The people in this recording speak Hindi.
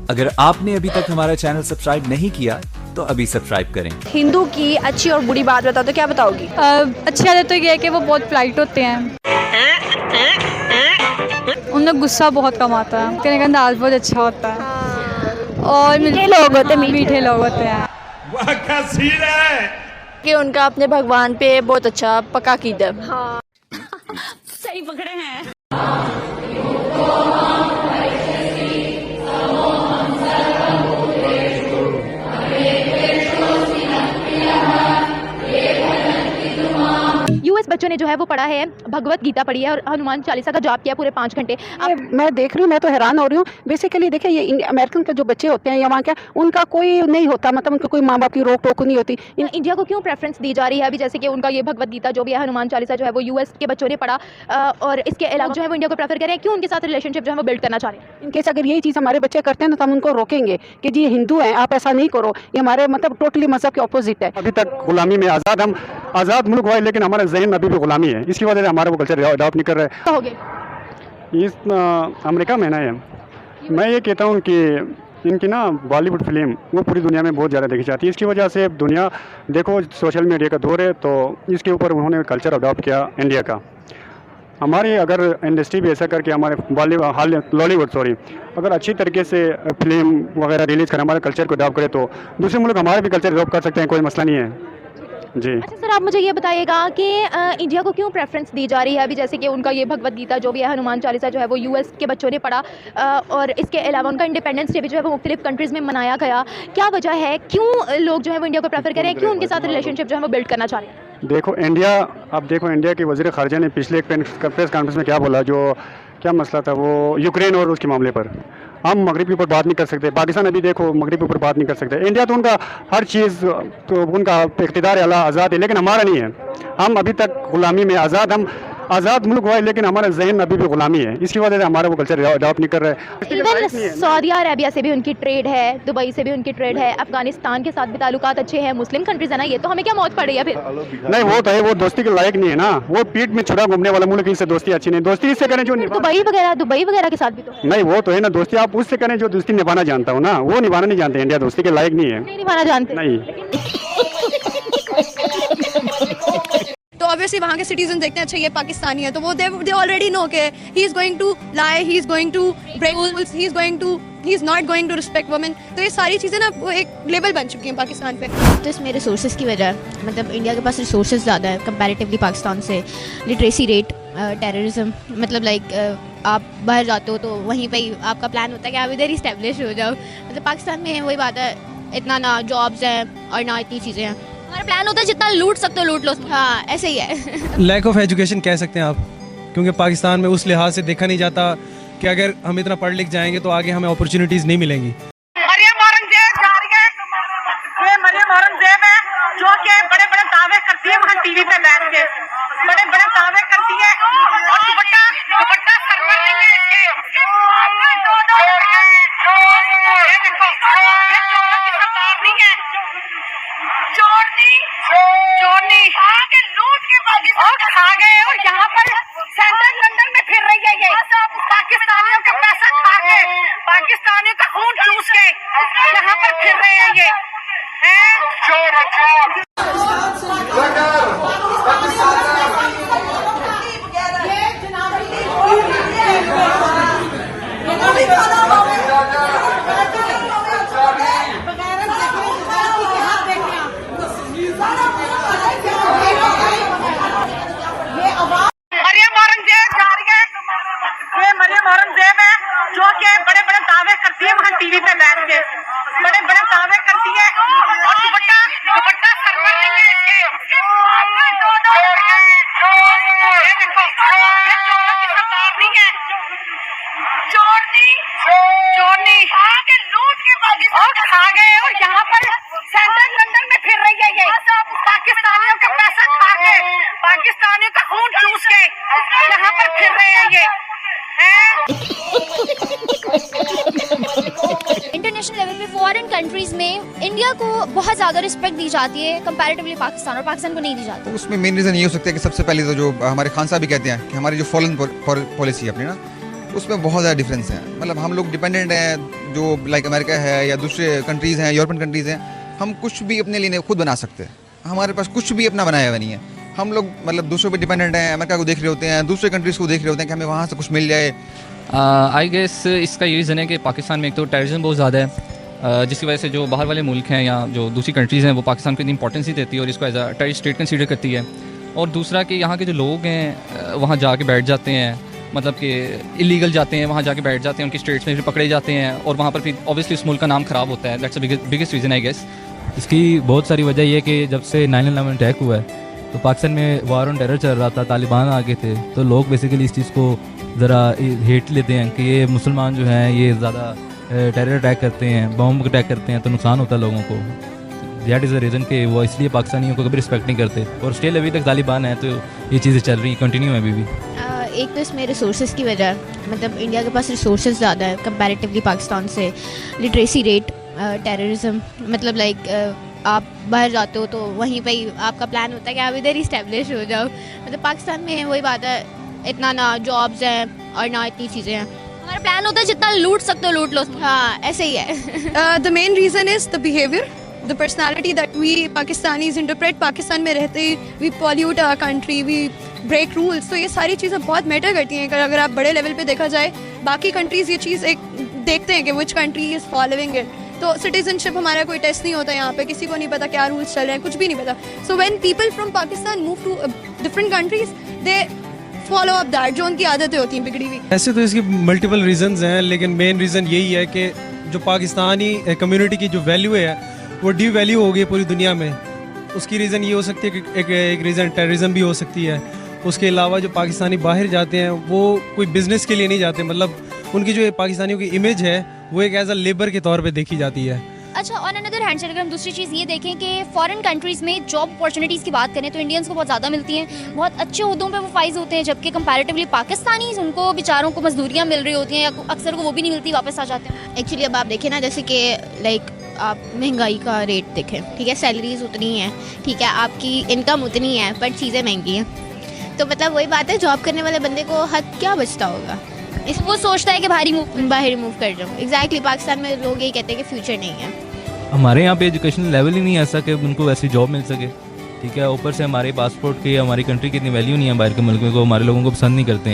अगर आपने अभी तक हमारा चैनल सब्सक्राइब नहीं किया तो अभी सब्सक्राइब करें। हिंदू की अच्छी और बुरी बात बताओ तो क्या बताओगी? अच्छी आदत तो ये है कि वो बहुत पोलाइट होते हैं, उनमें गुस्सा बहुत कम आता है, कहने का अंदाज बहुत अच्छा होता है और मीठे लोग होते हैं, मीठे लोग होते हैं। वाह क्या सीन है कि उनका अपने भगवान पे बहुत अच्छा पक्का कीद है। हाँ सही पकड़े हैं। यूएस बच्चों ने जो है वो पढ़ा है, भगवत गीता पढ़ी है और हनुमान चालीसा का जाप किया पूरे 5 घंटे। मैं देख रही हूँ, मैं तो हैरान हो रही हूँ। बेसिकली देखिए, ये अमेरिकन के जो बच्चे होते हैं या वहाँ क्या, उनका कोई नहीं होता, मतलब उनका कोई माँ बाप की रोक टोक नहीं होती। इंडिया को क्यों प्रेफरेंस दी जा रही है अभी? जैसे कि उनका ये भगवत गीता जो भी है, हनुमान चालीसा जो है वो यूएस के बच्चों ने पढ़ा और इसके अलावा जो है वो इंडिया को प्रेफर कर रहे हैं। क्यों उनके साथ रिलेशनशिप जो है वो बिल्ड करना चाह रहे हैं? इनकेस अगर यही चीज़ हमारे बच्चे करते हैं तो हम उनको रोकेंगे कि जी हिंदू हैं, आप ऐसा नहीं करो, ये हमारे मतलब टोटली मजहब के ऑपोजिट है। अभी तक गुलामी में आज़ाद, हम आज़ाद मुल्क हुआ है लेकिन हमारा जहन अभी भी गुलामी है। इसकी वजह से हमारे वो कल्चर अडॉप्ट नहीं कर रहे हैं। कहोगे इस अमेरिका में ना है, मैं ये कहता हूँ कि इनकी ना बॉलीवुड फिल्म वो पूरी दुनिया में बहुत ज़्यादा देखी जाती है। इसकी वजह से दुनिया देखो, सोशल मीडिया का दौर है तो इसके ऊपर उन्होंने कल्चर अडॉप्ट किया इंडिया का। हमारी अगर इंडस्ट्री भी ऐसा करके हमारे लॉलीवुड अगर अच्छी तरीके से फिल्म वगैरह रिलीज़ कर हमारे कल्चर को अडॉप्ट करे तो दूसरे मुल्क हमारे भी कल्चर अडॉप्ट कर सकते हैं, कोई मसला नहीं है जी। अच्छा सर, आप मुझे ये बताइएगा कि इंडिया को क्यों प्रेफरेंस दी जा रही है अभी? जैसे कि उनका ये भगवत गीता जो भी है, हनुमान चालीसा जो है वो यूएस के बच्चों ने पढ़ा और इसके अलावा उनका इंडिपेंडेंस डे भी जो है वो मुख्तलिफ कंट्रीज़ में मनाया गया। क्या वजह है, क्यों लोग जो है वो इंडिया को प्रेफर कर रहे हैं, क्यों उनके साथ रिलेशनशिप जो है वो बिल्ड करना चाह रहे हैं? देखो इंडिया के वज़ीर ख़ारजा ने पिछले एक प्रेस कॉन्फ्रेंस में क्या बोला, जो क्या मसला था वो यूक्रेन और उसके मामले पर। हम मगरिब के ऊपर बात नहीं कर सकते, पाकिस्तान अभी देखो मगरिब के ऊपर बात नहीं कर सकते। इंडिया तो उनका हर चीज़ तो उनका इक़्तिदार अला आज़ाद है लेकिन हमारा नहीं है। हम अभी तक गुलामी में आज़ाद, हम आज़ाद मुल्क हुआ है लेकिन हमारा जहन अभी भी गुलामी है। इसकी वजह से हमारा वो कल्चर अडॉप्ट नहीं कर रहे हैं। इवन सऊदी अरेबिया से भी उनकी ट्रेड है, दुबई से भी उनकी ट्रेड है, अफगानिस्तान के साथ भी ताल्लुकात अच्छे हैं, मुस्लिम कंट्रीज है ना ये, तो हमें क्या मौत पड़ रही है फिर? नहीं, वो तो है, वो दोस्ती के लायक नहीं है ना, वो पीठ में छुरा घूमने वाला मुल्क, इससे दोस्ती अच्छी नहीं। दोस्ती इससे करें जो दुबई वगैरह के साथ भी तो नहीं, वो तो है ना, दोस्ती आप उससे करें जो दोस्ती निभाना जानता हो ना, वो निभाना नहीं जानते। इंडिया दोस्ती के लायक नहीं है, नहीं निभाना जानते नहीं। तो ऑब्वियसली वहाँ के सिटीजन देखते हैं अच्छा ये पाकिस्तानी है, तो वो दे ऑलरेडी नो के he is going to lie, he is going to break rules, he is not going to respect women. तो ये सारी चीज़ें ना वो एक लेबल बन चुकी हैं पाकिस्तान पे। तो इसमें रिसोर्सेज की वजह, मतलब इंडिया के पास रिसोर्सेज ज़्यादा है कंपैरेटिवली पाकिस्तान से। लिटरेसी रेट, टेररिज्म, मतलब लाइक आप बाहर जाते हो तो वहीं पे ही आपका प्लान होता है कि आप इधर ही इस्टेब्लिश हो जाओ। मतलब पाकिस्तान में वही बात है, इतना ना जॉब्स हैं और ना इतनी चीज़ें हैं। हमारा प्लान होता है जितना लूट सकते हो लूट लो। हाँ ऐसे ही है। लैक ऑफ एजुकेशन कह सकते हैं आप, क्योंकि पाकिस्तान में उस लिहाज से देखा नहीं जाता कि अगर हम इतना पढ़ लिख जाएंगे तो आगे हमें अपॉर्चुनिटीज़ नहीं मिलेंगी। मरियम औरंगजेब जा रही है, ये मरियम औरंगजेब है जो कि बड़े बड़े दावे करती है वहाँ टीवी पे बैठ के, बड़े बड़े दावे करती है और दुपट्टा सर पर नहीं है इसके। ये देखो, ये चोरों की सरदार नहीं है, चोरनी आगे लूट के पाकिस्तान खा गए और यहाँ पर सेंट्रल लंदन में फिर रही है ये पाकिस्तानियों का पैसा खा के, पाकिस्तानियों का खून चूस के यहाँ पर फिर रहे हैं ये मरियम औरंगजेब जा रही है, ये मरियम औरंगजेब है जो कि बड़े बड़े दावे करती है वहाँ टीवी पे बैठ के, बड़े बड़े दावे करती है और दुपट्टा सर पर नहीं है इसके। ये देखो, ये चोरों की सरदार नहीं है, चोरनी आगे लूट के पाकिस्तान खा गए और यहाँ पर सेंट्रल लंदन में फिर रही है ये पाकिस्तानियों का पैसा खा के, पाकिस्तानियों का खून चूस के यहाँ पर फिर रहे हैं ये। इंटरनेशनल लेवल पे फॉरेन कंट्रीज में इंडिया को बहुत ज़्यादा रिस्पेक्ट दी जाती है कंपैरेटिवली पाकिस्तान, और पाकिस्तान को नहीं दी जाती। तो उसमें मेन रीज़न ये हो सकता है कि सबसे पहले तो जो हमारे खान साहब भी कहते हैं कि हमारी जो फॉरेन पॉलिसी है अपनी ना, उसमें बहुत ज़्यादा डिफरेंस है। मतलब हम लोग डिपेंडेंट हैं, जो लाइक अमेरिका है या दूसरे कंट्रीज़ हैं, यूरोपियन कंट्रीज़ हैं, हम कुछ भी अपने लिए खुद बना सकते हैं। हमारे पास कुछ भी अपना बनाया हुआ नहीं है। हम लोग मतलब दूसरों पे डिपेंडेंट हैं, अमेरिका को देख रहे होते हैं, दूसरे कंट्रीज़ को देख रहे होते हैं कि हमें वहाँ से कुछ मिल जाए। आई गेस इसका ये रीज़न है कि पाकिस्तान में एक तो टेररिज्म बहुत ज़्यादा है, जिसकी वजह से जो बाहर वाले मुल्क हैं या जो दूसरी कंट्रीज़ हैं वो पाकिस्तान को इतनी इंपॉर्टेंस ही देती है और इसको as a terrorist state consider करती है। और दूसरा कि यहाँ के जो लोग हैं वहाँ जाके बैठ जाते हैं, मतलब कि इलीगल जाते हैं, वहाँ जाके बैठ जाते हैं, उनकी स्टेट्स में फिर पकड़े जाते हैं और वहाँ पर फिर ऑब्वियसली इस मुल्क का नाम ख़राब होता है। That's the biggest reason I guess. इसकी बहुत सारी वजह ये है कि जब से 9/11 अटैक हुआ है तो पाकिस्तान में वार ऑन टेरर चल रहा था, तालिबान आ गए थे, तो लोग बेसिकली इस चीज़ को ज़रा हेट लेते हैं कि ये मुसलमान जो हैं ये ज़्यादा टेरर अटैक करते हैं, बॉम्ब अटैक करते हैं, तो नुकसान होता है लोगों को। दैट इज़ द रीज़न कि वो इसलिए पाकिस्तानियों को कभी रिस्पेक्ट नहीं करते और स्टिल अभी तक तालिबान है, तो ये चीज़ें चल रही कंटिन्यू है अभी भी। एक तो इसमें रिसोर्सेज की वजह, मतलब इंडिया के पास रिसोर्सेज ज़्यादा है कंपैरेटिवली पाकिस्तान से। लिटरेसी रेट, टेररिज्म, मतलब लाइक आप बाहर जाते हो तो वहीं पे ही आपका प्लान होता है कि आप इधर ही इस्टेब्लिश हो जाओ। मतलब पाकिस्तान में वही बात है, इतना ना जॉब्स हैं और ना इतनी चीज़ें हैं। हमारा प्लान होता है जितना लूट सकते हो लूट लो। हाँ, ऐसे ही है। The main reason is the behavior, the personality that we Pakistanis interpret। Pakistan में रहते ही we pollute our country, we break rules। तो ये सारी चीज़ें बहुत मैटर करती हैं। अगर आप बड़े लेवल पे देखा जाए, बाकी कंट्रीज़ ये चीज़ एक देखते हैं कि which country is following it। तो सिटीजनशिप हमारा कोई टेस्ट नहीं होता यहाँ पे, किसी को नहीं पता क्या रूल्स चल रहे हैं, कुछ भी नहीं पता। So when people from Pakistan move to different countries, they follow up that, जो उनकी आदतें होती हैं बिगड़ी हुई। ऐसे तो इसकी मल्टीपल रीजंस हैं, लेकिन मेन रीज़न यही है कि जो पाकिस्तानी कम्युनिटी की जो वैल्यू है वो डी वैल्यू हो गई पूरी दुनिया में। उसकी रीज़न ये हो सकती है कि एक रीज़न टेररिज्म भी हो सकती है। उसके अलावा जो पाकिस्तानी बाहर जाते हैं वो कोई बिज़नेस के लिए नहीं जाते, मतलब उनकी जो पाकिस्तानियों की इमेज है वो एक एज अ लेबर के तौर पे देखी जाती है। अच्छा, ऑन अनदर हैंड अगर हम दूसरी चीज़ ये देखें कि फॉरेन कंट्रीज़ में जॉब अपॉर्चुनिटीज़ की बात करें तो इंडियंस को बहुत ज़्यादा मिलती हैं, बहुत अच्छे उहदों पे वो फाइज होते हैं, जबकि कंपैरेटिवली पाकिस्तानी उनको बेचारों को मजदूरियाँ मिल रही होती हैं या अक्सर को वो भी नहीं मिलती, वापस आ जाते हैं। एक्चुअली अब आप देखें ना, जैसे कि लाइक आप महंगाई का रेट देखें, ठीक है, सैलरीज उतनी हैं, ठीक है, आपकी इनकम उतनी है, पर चीज़ें महंगी हैं। तो मतलब वही बात है, जॉब करने वाले बंदे को हद क्या बचता होगा, वो सोचता है कि बाहर मूव कर जाऊँ। एग्जैक्टली, पाकिस्तान में लोग यही कहते हैं कि फ्यूचर नहीं है। हमारे यहाँ पे एजुकेशन लेवल ही नहीं है ऐसा कि उनको ऐसी जॉब मिल सके, ठीक है। ऊपर से हमारे पासपोर्ट की, हमारी कंट्री की इतनी वैल्यू नहीं है बाहर के मुल्क में, को हमारे लोगों को पसंद नहीं करते हैं।